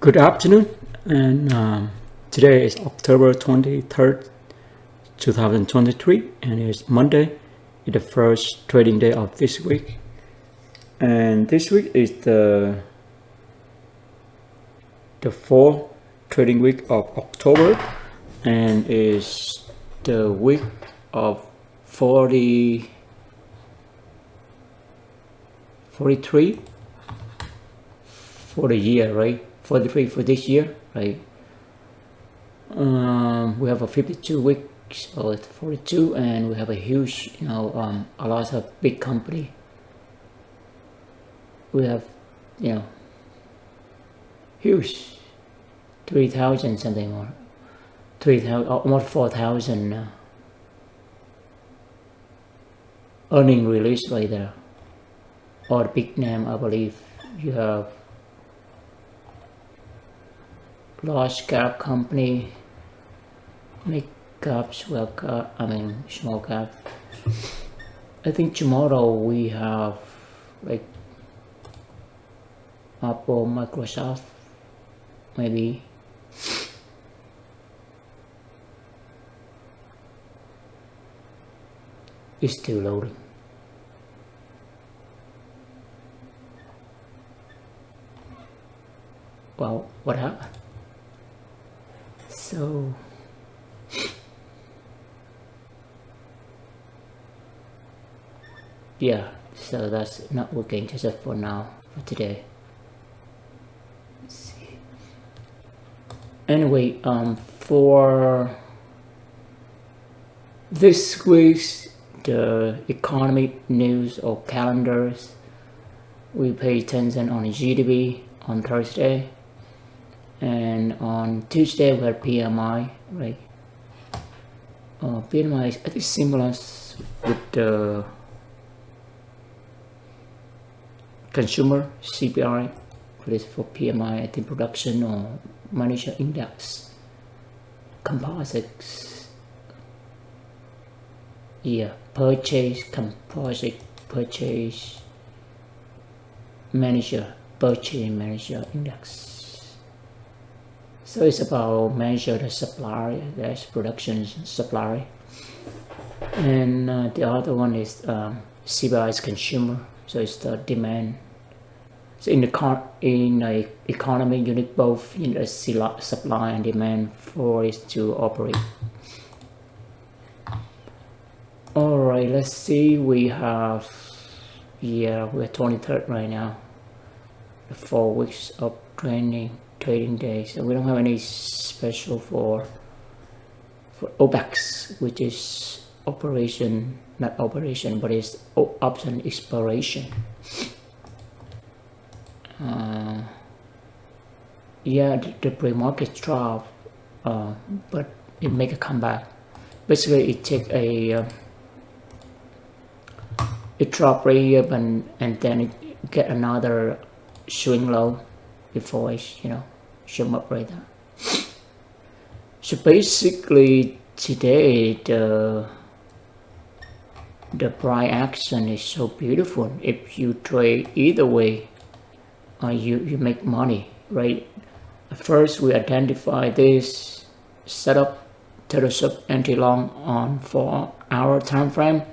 Good afternoon, and today is October 23rd, 2023, and it's Monday, it's the first trading day of this week. And this week is the fourth trading week of October, and is the week of 43 for the year, right? 43 for this year, right? We have a 52 weeks, so it's 42, and we have a huge, a lot of big company. We have, huge 3,000 something more, 3,000, almost 4,000 earning release right there. Or big name, I believe. You have large cap company, mid cap, small cap. I think tomorrow we have like Apple, Microsoft, maybe. It's still loading. Well, what happened? So yeah, so that's not working just for now, for today. Let's see. Anyway, for this week's the economy news or calendars, we pay attention on GDP on Thursday. And on Tuesday we have PMI, right? PMI is I think similar with the consumer CPI. For PMI, I think production or manager index, composites. Yeah, composite purchase manager index. So it's about measure the supply, that's production supply. And the other one is CPI is consumer, so it's the demand. So in the economy, you need both in the supply and demand for it to operate. All right, let's see. We have, we're 23rd right now. 4 weeks of trading days, so we don't have any special for OPEX, which is not operation, but it's option expiration. The pre-market drop, but it make a comeback. Basically, it take it drop right here, and then it get another swing low before it jump up right there. So basically today the price action is so beautiful. If you trade either way, you make money, right? First we identify this setup total sub anti-long on 4-hour time frame.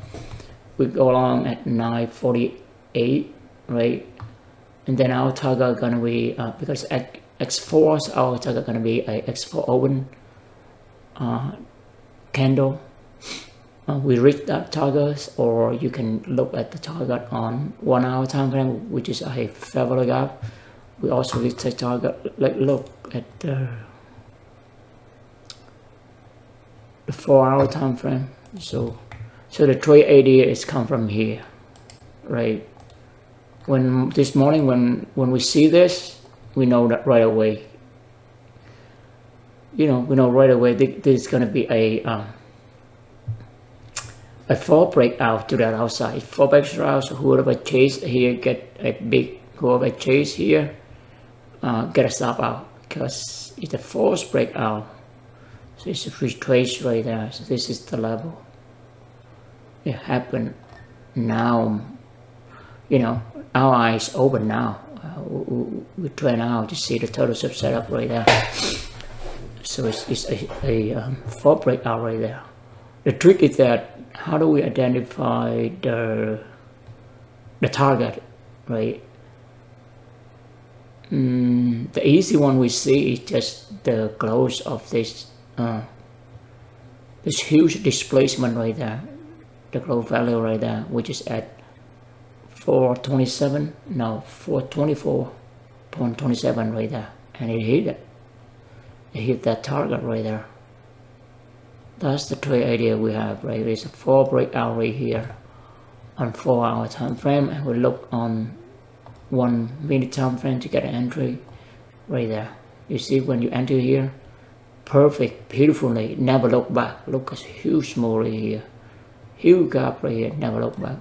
We go along at 9:48, right? And then our target gonna be because at X4, our target gonna be a X4 open candle. We reach that target, or you can look at the target on 1-hour time frame, which is a fair value gap. We also reach the target. Look at the 4-hour time frame. So the trade idea is come from here, right? When this morning, when we see this, we know that right away. We know right away this is gonna be a fall breakout to that outside. Fall breakout, so whoever chase here get a big. Whoever chase here get a stop out, because it's a false breakout. So it's a retrace right there. So this is the level. It happened now. Our eyes open now. we try now to see the total sub setup right there. So it's a 4 breakout right there. The trick is that how do we identify the target, right? The easy one we see is just the close of this huge displacement right there, the close value right there, which is at 427, no, 424.27 right there, and it hit it. It hit that target right there. That's the trade idea we have, right? It's a 4 breakout right here on 4-hour time frame, and we look on 1 minute time frame to get an entry right there. You see when you enter here, perfect, beautifully, never look back. Look at huge move right here, huge gap right here, never look back.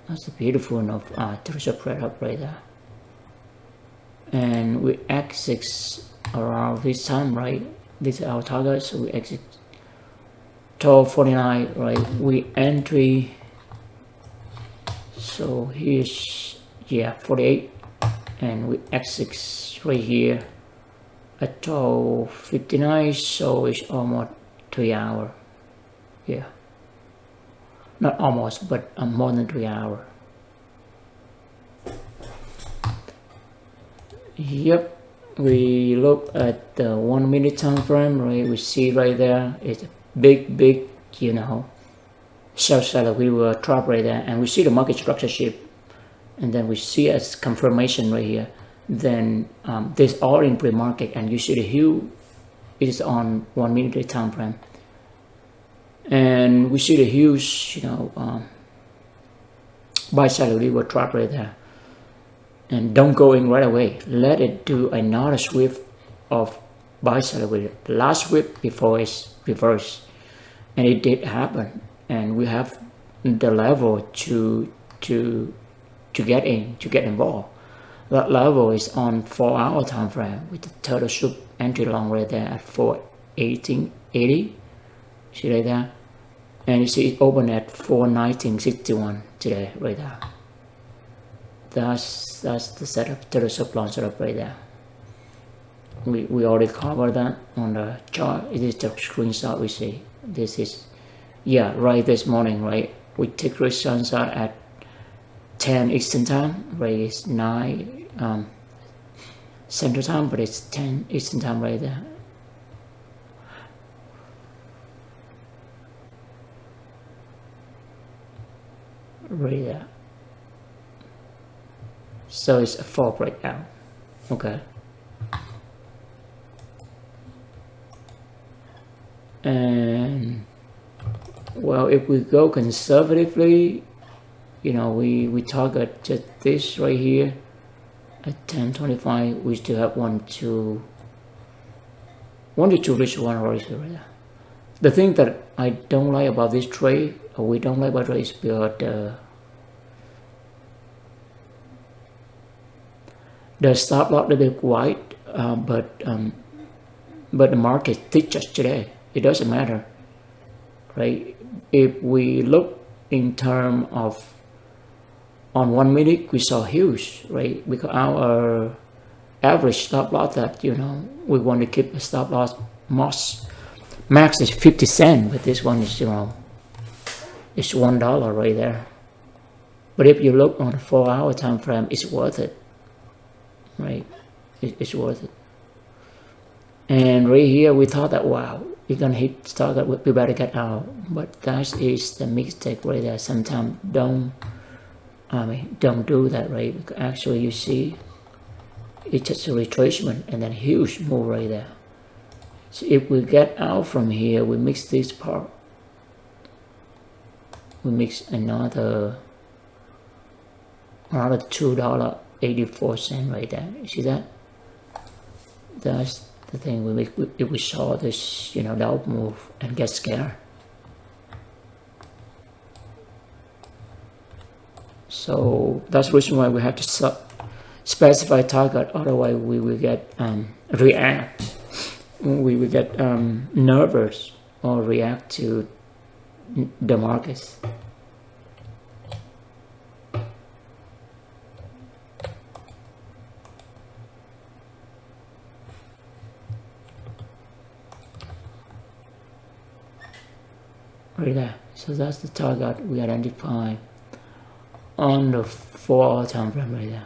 That's the beautiful enough to spread up right there. And we exit around this time, right? This is our target, so we exit 12:49, right? We entry. So here's 48, and we exit right here at 12:59. So it's almost 3 hours. Yeah. Not almost, but more than 3 hours. Yep, we look at the 1 minute time frame, right? We see right there, it's a big, you know, sell seller. We were trapped right there, and we see the market structure shift, and then we see as confirmation right here. Then this all in pre-market, and you see the hue is on 1 minute time frame. And we see the huge, you know, buy side we were trapped right there. And don't go in right away. Let it do another sweep of buy side with the last sweep before it's reversed. And it did happen. And we have the level to get in, to get involved. That level is on 4-hour time frame with the total sub entry long right there at 418.80. See right there? And you see it open at 419.61 today right there. That's the setup, total sub long setup right there. We already covered that on the chart. It is the screenshot we see. This is, yeah, right this morning, right? We take the sunset at 10 Eastern time, right? It's 9 Central time, but it's 10 Eastern time right there. Right there. So it's a 4 breakout. Okay. And well, if we go conservatively, you know, we target just this right here at 10.25. We still have one to reach one right there. The thing that I don't like about this trade, or we don't like about trade, is because the stop loss a bit wide, but the market teaches us today. It doesn't matter, right? If we look in terms of on 1 minute, we saw huge, right? Because our average stop loss that, you know, we want to keep a stop loss max is 50 cents, but this one is, you know, it's $1 right there. But if you look on a 4-hour time frame, it's worth it, right? It's worth it. And right here, we thought that, wow, we're gonna hit target, we better get out. But that is the mistake right there. Sometimes don't do that, right? Because actually, you see, it's just a retracement and then huge move right there. So if we get out from here, we mix this part. We mix another $2.84 right there. You see that? That's the thing. We make if we saw this, you know, down move and get scared. So that's the reason why we have to specify target. Otherwise, we will get react. We will get nervous or react to the markets. right there. So that's the target we identify on the 4-hour time frame right there.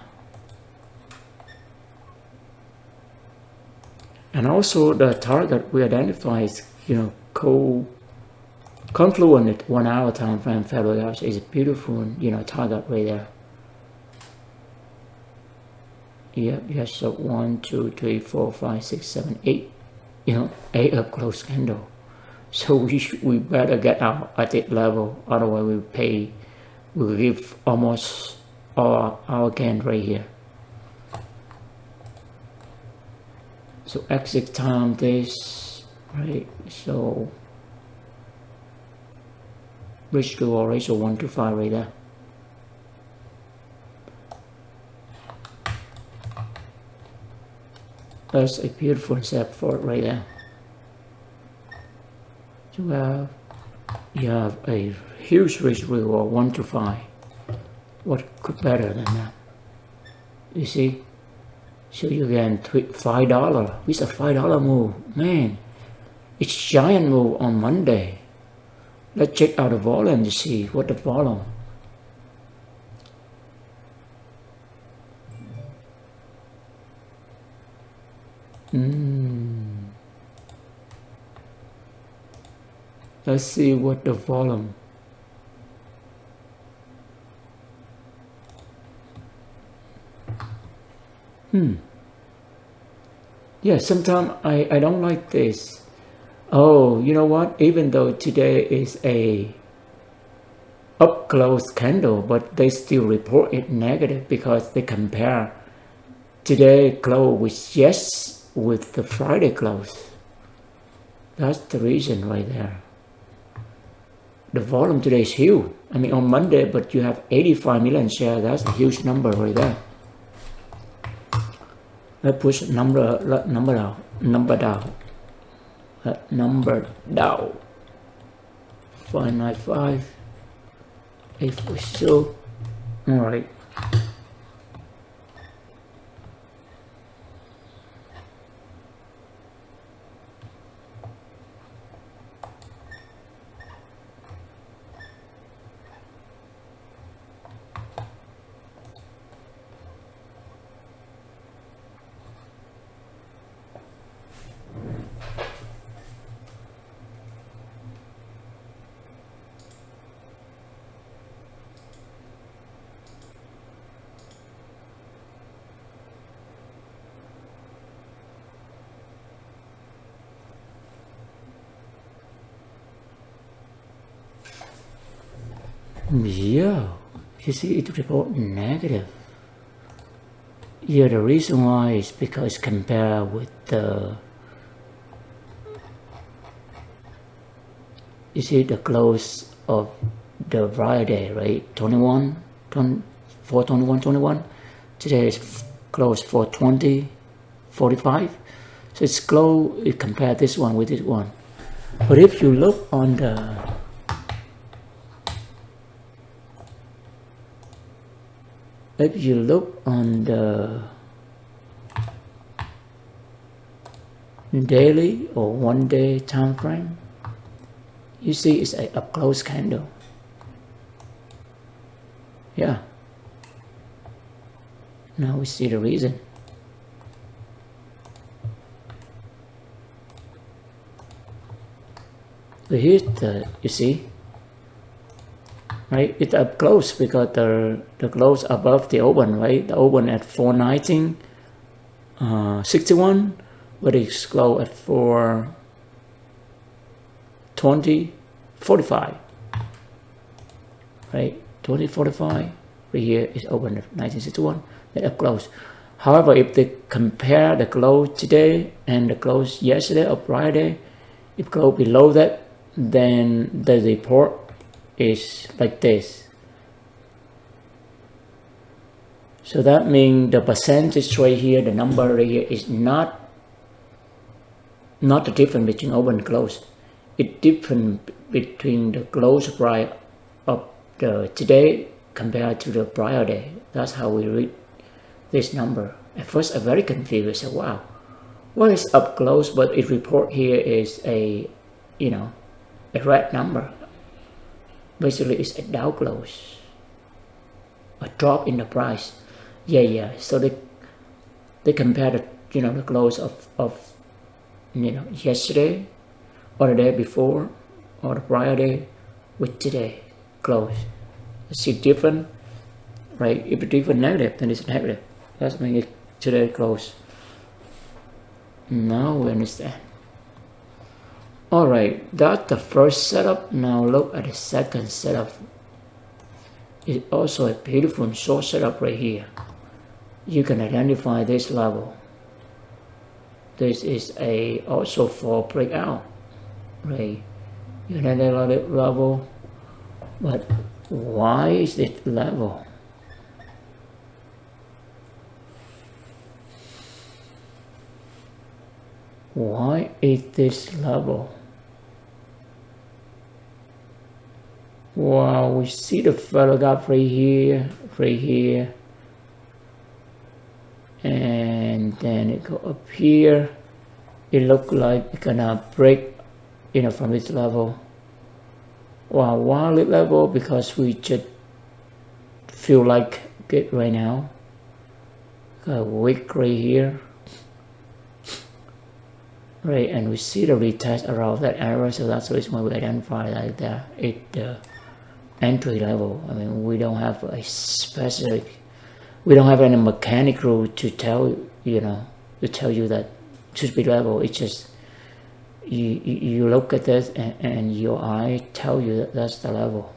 And also the target we identify is, confluent at 1-hour time frame February is a beautiful, target right there. Yeah, yes, so 1, 2, 3, 4, 5, 6, 7, 8, 8 up close candle. So we better get out at that level, otherwise we'll give almost all our gain right here. So exit time this, right? So risk reward ratio 1 to 5 right there. That's a beautiful step for it right there. So you have a huge risk reward 1 to 5. What could better than that? You see? So you get $5. It's a $5 move. Man, it's giant move on Monday. Let's check out the volume to see what the volume. Let's see what the volume. Yeah, sometimes I don't like this. Oh, you know what? Even though today is a up close candle, but they still report it negative because they compare today close with the Friday close. That's the reason right there. The volume today is huge. I mean on Monday, but you have 85 million shares. That's a huge number right there. Let's push number down. Number down. 595. 842. All right. Yeah, you see it report negative. Yeah, the reason why is because compared with the, you see the close of the Friday, right? 21, 421, 21. Today is close 420, 45. So it's close, you compare this one with this one. But if you look on the, daily or 1 day time frame, you see it's a up close candle. Yeah. Now we see the reason. So here's the, you see, right? It's up close because the close above the open, right? The open at 419, 61, but it's close at 420, 45, right? 2045. Right here is open at 1961. They're up close. However, if they compare the close today and the close yesterday or Friday, if close below that, then the report is like this. So that means the percentage right here, the number right here is not the difference between open and close. It's different between the close price of the today compared to the prior day. That's how we read this number. At first I'm very confused. I said, wow, what is up close, but it report here is a, a red number. basically it's a down close, a drop in the price. Yeah. So they compare the the close of yesterday or the day before or the prior day with today close. See different, right? If it's different negative, then it's negative. That means it's today close. Now we understand. Alright, that's the first setup. Now look at the second setup. It's also a beautiful short setup right here. You can identify this level. This is also for breakout, right? You identify the level, but why is it level? Why is this level? Wow, we see the photograph right here, and then it go up here. It look like it's gonna break, from this level. Wow, why this level? Because we just feel like it right now. Got a wick right here. Right, and we see the retest around that area, so that's the reason why we identify like that. It's the entry level. I mean, we don't have a specific, we don't have any mechanical to tell you that should be level. It's just you look at this and your eye tell you that that's the level.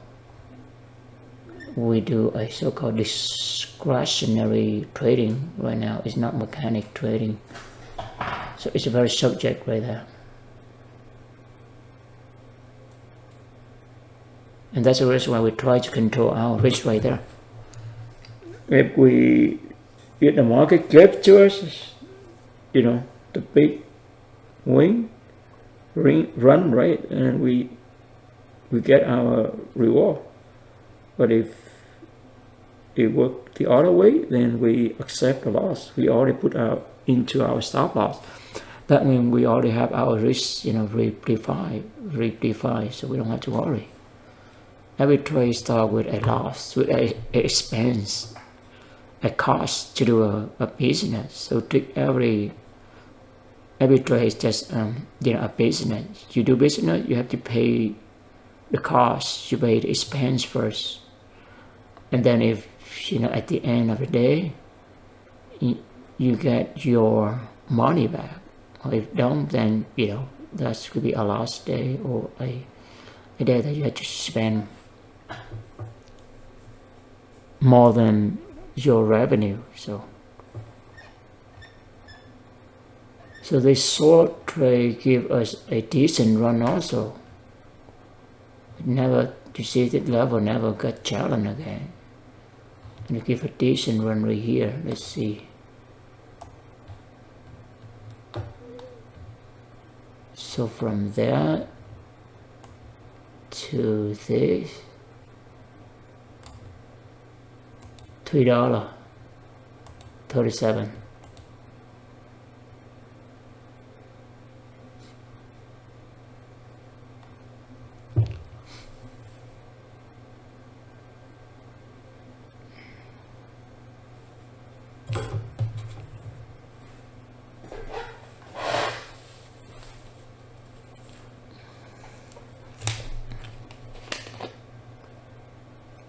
We do a so-called discretionary trading right now. It's not mechanic trading. So it's a very subject right there. And that's the reason why we try to control our risk right there. If the market gives to us, the big run, right, and we get our reward. But if it works the other way, then we accept the loss. We already put into our stop loss. That means we already have our risk, redefined, so we don't have to worry. Every trade starts with a loss, with a expense, a cost to do a business. So every trade is just a business. You do business, you have to pay the cost. You pay the expense first, and then if at the end of the day, you get your money back. Or if don't, then that could be a lost day or a day that you had to spend more than your revenue. So this short trade give us a decent run also. Never, you see that level never got challenged again. And you give a decent run right here. Let's see. So from there to this, $3.37.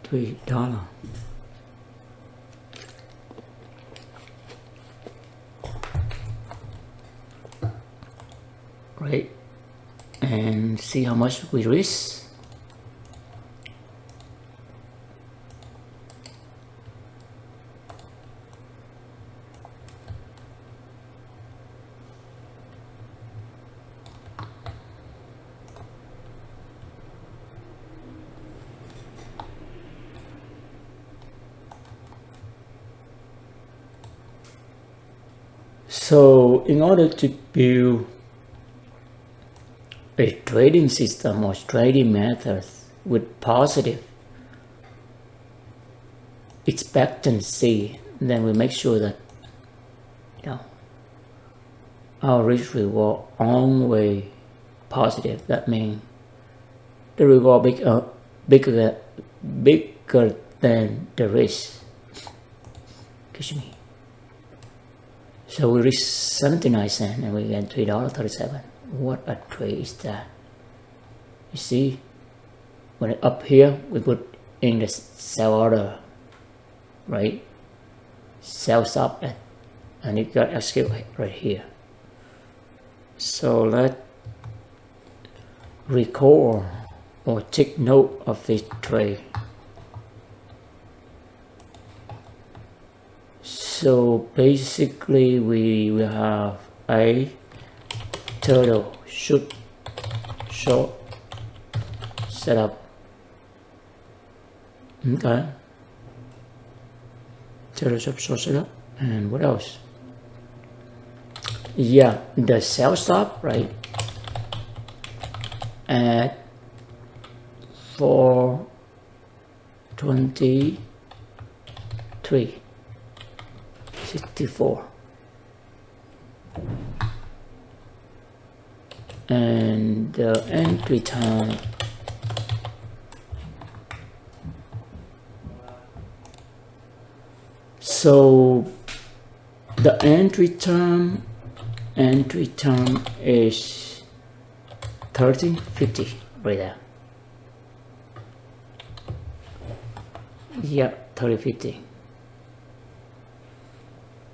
$3. Right, and see how much we risk. So in order to build a trading system or trading methods with positive expectancy, then we make sure that our risk reward always positive. That means the reward bigger than the risk. Excuse me. So we reach 79 cents and we get $3.37. What a trade is that? You see, when it's up here, we put in the sell order, right? Sell stop at, and it got escape right here. So let's record or take note of this trade. So basically we will have a turtle shoot short setup. Okay. Turtle short setup. And what else? Yeah, the sell stop, right? At 423.64. And the entry time so the entry term is 1350 right there. Yeah, 1350.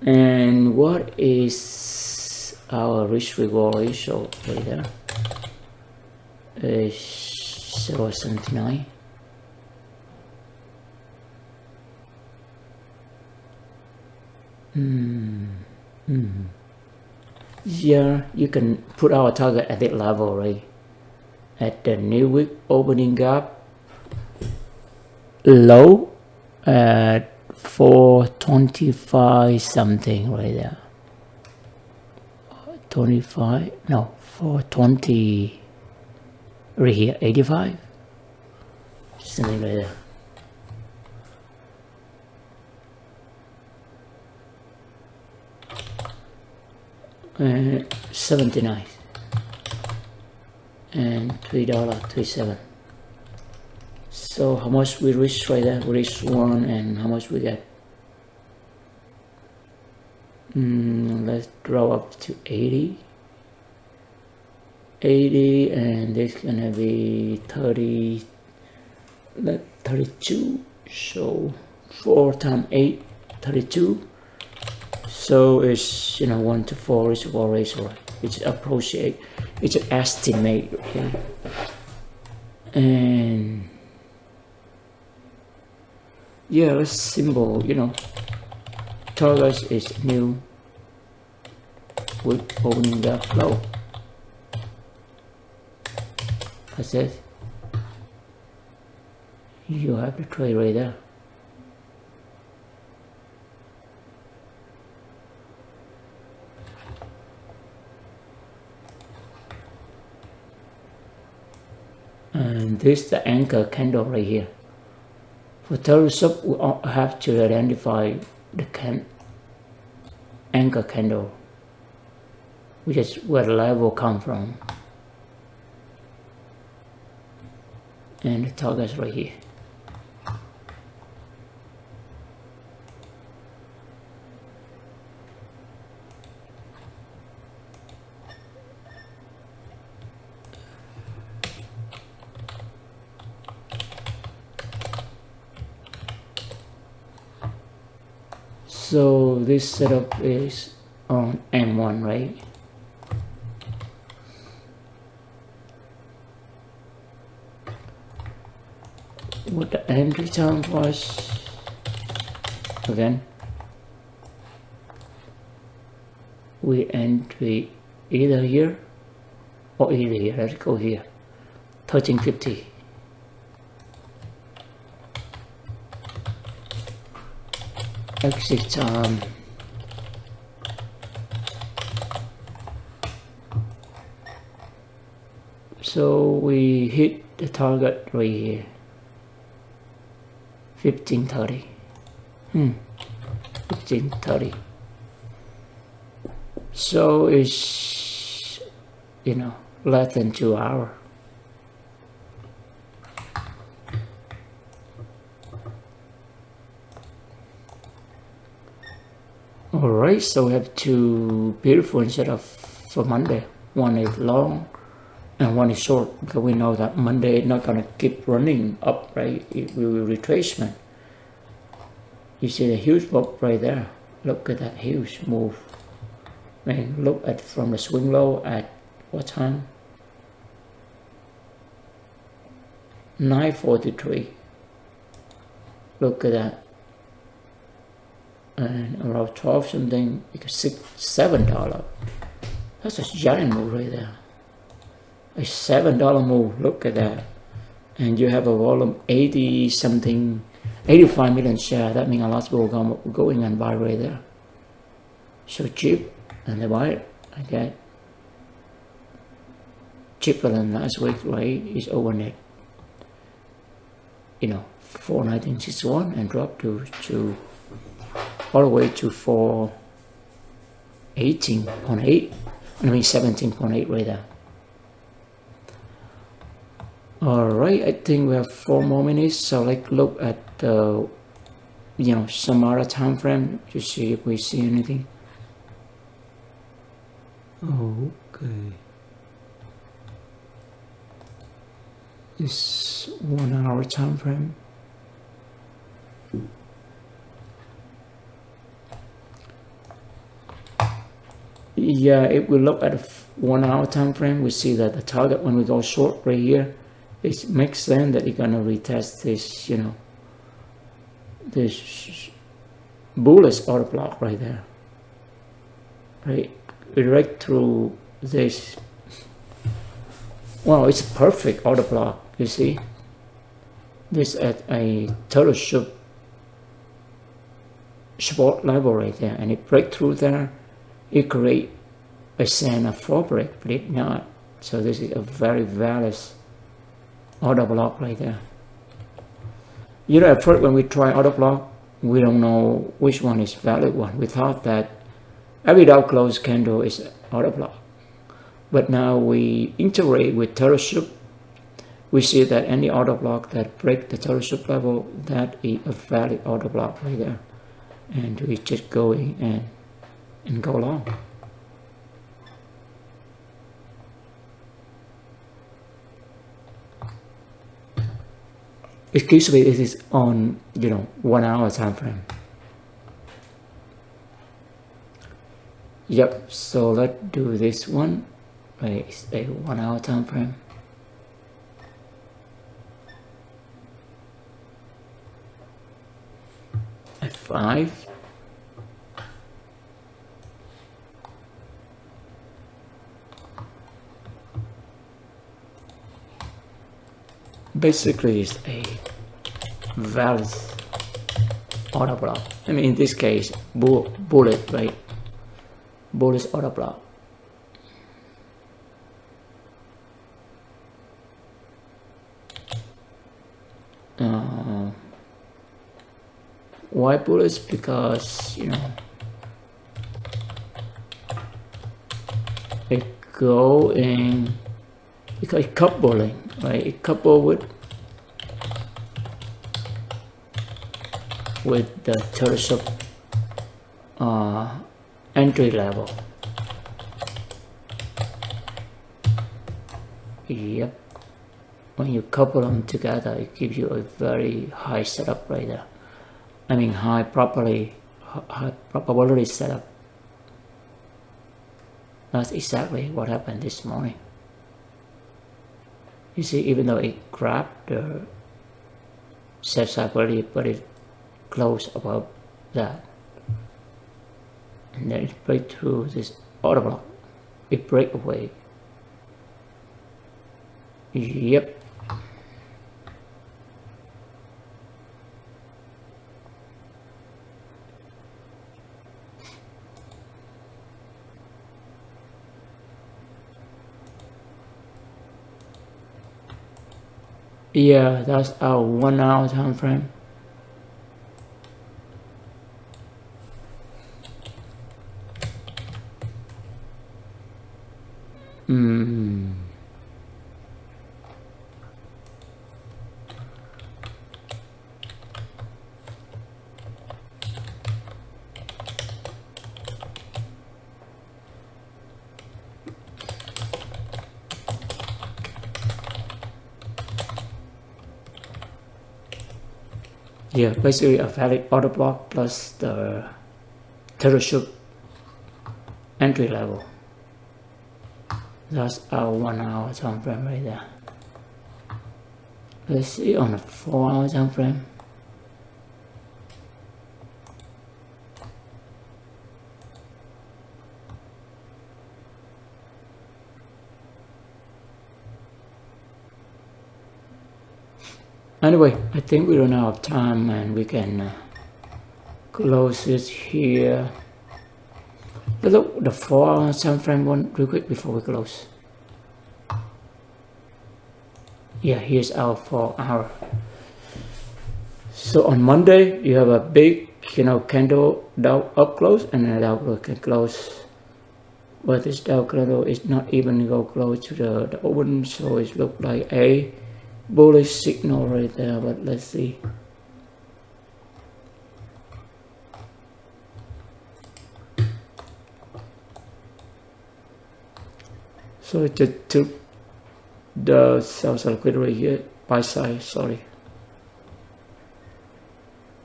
And what is our risk reward ratio right there? Is 0.79. Yeah, you can put our target at that level, right? At the new week opening gap low at 425 something right there. 25, no, 420 right here, 85, something like that. 79 and $3.37. So how much we reach right there? We reach 1, and how much we get? Let's draw up to 80, and this gonna be 32. So 4 times 8, 32. So it's 1 to 4 is reward ratio, right? It's approximate, it's an estimate, okay? And yeah, let's symbol, target is new with opening gap low. That's it. You have the trade right there. And this is the anchor candle right here. For turtle sub, we have to identify the anchor candle, which is where the level come from. And the target is right here. So this setup is on M1, right? What the entry time was, again, we entry either here or either here. Let's go here, 1350. Exit time so we hit the target right here, 1530. 1530. So it's less than 2 hours. All right, so we have two beautiful setup for Monday. One is long and one is short, because we know that Monday is not gonna keep running up, right? It will be retracement. You see the huge move right there. Look at that huge move. Man, look at from the swing low at what time? 9:43. Look at that. And around 12 something, $7. That's a giant move right there. A $7 move. Look at that. And you have a volume 80 something, 85 million share. That means a lot of people going and buy right there. So cheap, and they buy it. Okay, cheaper than last week, right? It's overnight. 419.61 and dropped to all the way to 418.8. I mean 17.8 right there. All right, I think we have 4 more minutes, so let's look at some other time frame to see if we see anything. Okay, this 1 hour time frame. Yeah, if we look at a 1 hour time frame, we see that the target when we go short right here, it makes sense that you're gonna retest this, this bullish order block right there, right? Right through this. Well, it's a perfect order block. You see, this at a total support level right there, and it break through there. It create a center fabric, but it not. So this is a very valid order block right there. At first when we try order block, we don't know which one is valid one. We thought that every Dow close candle is order block, but now we integrate with total soup. We see that any order block that break the total soup level, that is a valid order block right there, and we just go in and go long. Excuse me, this is on 1 hour time frame. Yep, so let's do this one. Right, it's a 1 hour time frame. F5. Basically, it's a valid order block. I mean, in this case, bullet, right? Bullish order block. Why bullish? Because it go in because it coupling, right? It couple with the total entry level. Yep, when you couple them together, it gives you a very high setup right there. I mean high probability setup. That's exactly what happened this morning. You see, even though it grabbed the safe side probability, but it closed above that, and then it break through this order block. It break away. Yep. Yeah, that's our 1 hour time frame. Yeah, basically a valid order block plus the troubleshoot entry level. That's our 1 hour time frame right there. Let's see on a 4 hour time frame. Anyway, I think we run out of time and we can close it here. Let's look the 4 hour time frame one real quick before we close. Yeah, here's our 4 hour. So on Monday you have a big candle down up close and then down can close, but this down candle is not even go close to the open, so it looks like a bullish signal right there. But let's see. So it just took the sales liquidity here, buy side, sorry.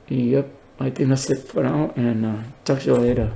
Yep, I think that's it for now, and talk to you later.